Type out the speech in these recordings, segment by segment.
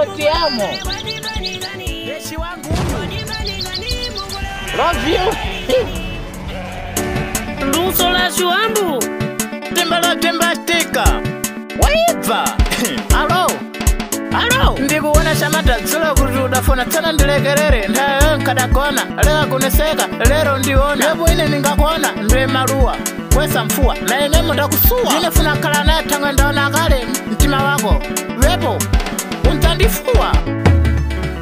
Lo ti amo. Yeshi wangu. Love you. Luso la shuambu. Timba stika. Waiva. Alo. Alo. Ndikuona shamata zula kutudafona tsana ndilekerere. Ndayo nkadakona. Lega kuneseka. Lero ndiona. Lepo ine ningakona. Ndwe maruwa. Kwesa mfuwa. Na ine mutakusuwa. Jine funa kala na tanga ndaona kale. Mtima wako. Wepo. Untandifuwa.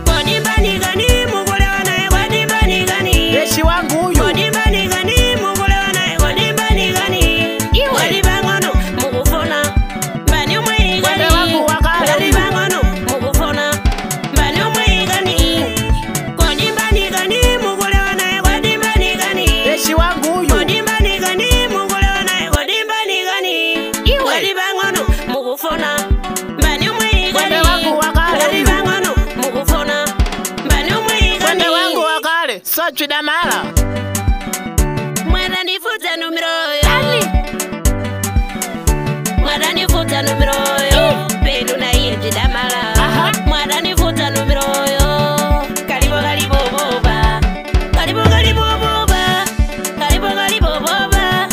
Wadimbani gani mukulewa nae wadimbani gani. Yeshi wangu huyu. Wadimbani gani mukulewa nae wadimbani gani. Wadibangono mukufona. Mbani umwe gani. Wende wangu wakale. Wadibangono mukufona. Mbani umwe gani. Wadimbani gani mukulewa nae wadimbani gani. Yeshi wangu huyu. Wadimbani gani mukulewa nae wadimbani gani. Wadibangono mukufona. Mbani umwe gani. Wende wangu wakale. Wadibangono mukufona. Mbani umwe gani. Wende wangu wakale. Sochi damala. Mwada nifuta numero yo. Mwada nifuta numero yo. Pelu na iye jidamala. Mwada nifuta numero yo. Karibu karibu boba. Karibu karibu boba. Karibu karibu boba.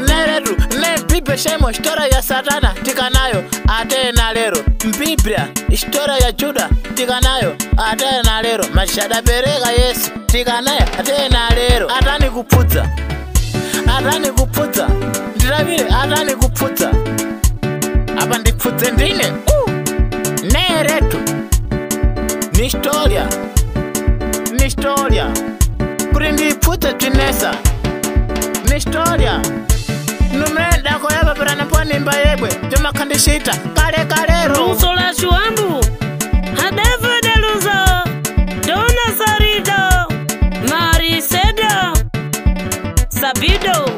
Neretu, ne Biblia shemo historia ya Satana tikanayo ate na lero. Biblia historia ya Juda tikanayo ate na lero. Mashada bereka Yesu tikanayo ate na lero. Atani kuputsa. Atani kuputsa. Ndiravile atani kuputsa. Apa ndiputse ndine. Neretu. Ni historia. Ni historia. Kuri ndiputse tinesa. Ni historia. Numenda kwa yaba pirana pwani mba yebwe. Juma kandishita. Kale kalero. Luso la shuambu. Hadefu de luso. Dona sarido. Marisedo. Sabido.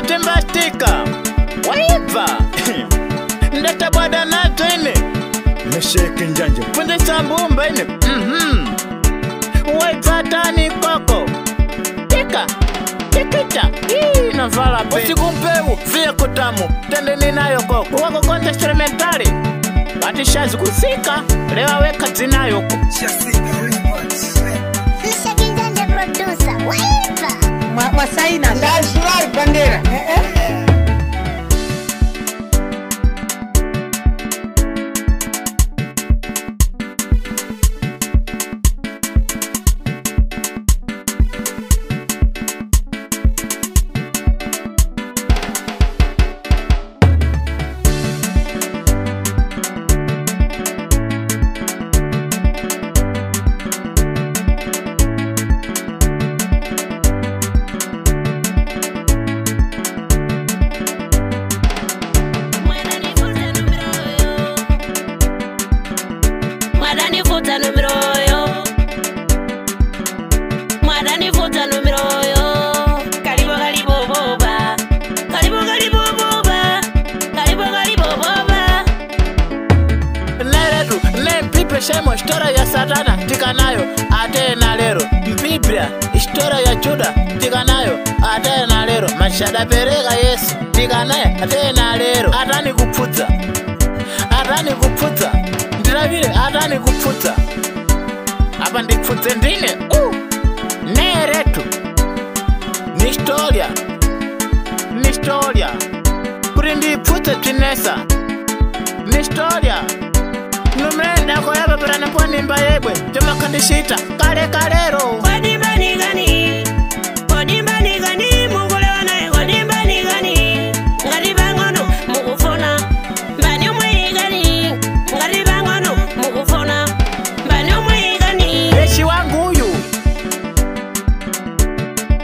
Timba stika. Waiva. Ndata bwada na tene. Mesheke njanja. Punde sambumba ine. Waiva tani koko. Tika. Tikita. Navala pe. Usiku mpevu. Via kutamu. Tende ninayo koko. Wako konta instrumentali. Batishazi kusika. Lewa weka zinayo ku. Mshakinjanja producer. Waiva. Masaina ndani suruali bandera. Mwada nifuta numero yo. Mwada nifuta numero yo. Mwada nifuta numero yo. Karibu karibu boba. Karibu karibu boba. Karibu karibu boba. Neretu, ne Biblia shemo historia ya Satana tikanayo ate na lero. Biblia historia ya Juda tikanayo ate na lero. Mashada bereka Yesu tikanayo ate na lero. Atani kuputsa. Atani kuputsa. Ndiravile atani kuputsa. Apa ndiputse ndine. Neretu. Ni historia. Ni historia. Kuri ndiputse tinesa. Ni historia. Numenda kwa yaba pirana pwani mba yebwe. Juma kandishita. Kale kalero. Wadimbani gani. Wadimbani gani mukulewa nae wadimbani gani. Ngadibangono mukufona. Mbani umwe gani. Ngadibangono mukufona. Mbani umwe gani. Yeshi wangu huyu.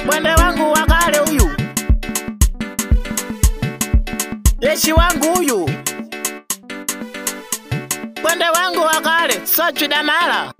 Mwende wangu wakale huyu. Yeshi wangu huyu. Mwende wangu wakale. Sochi damala.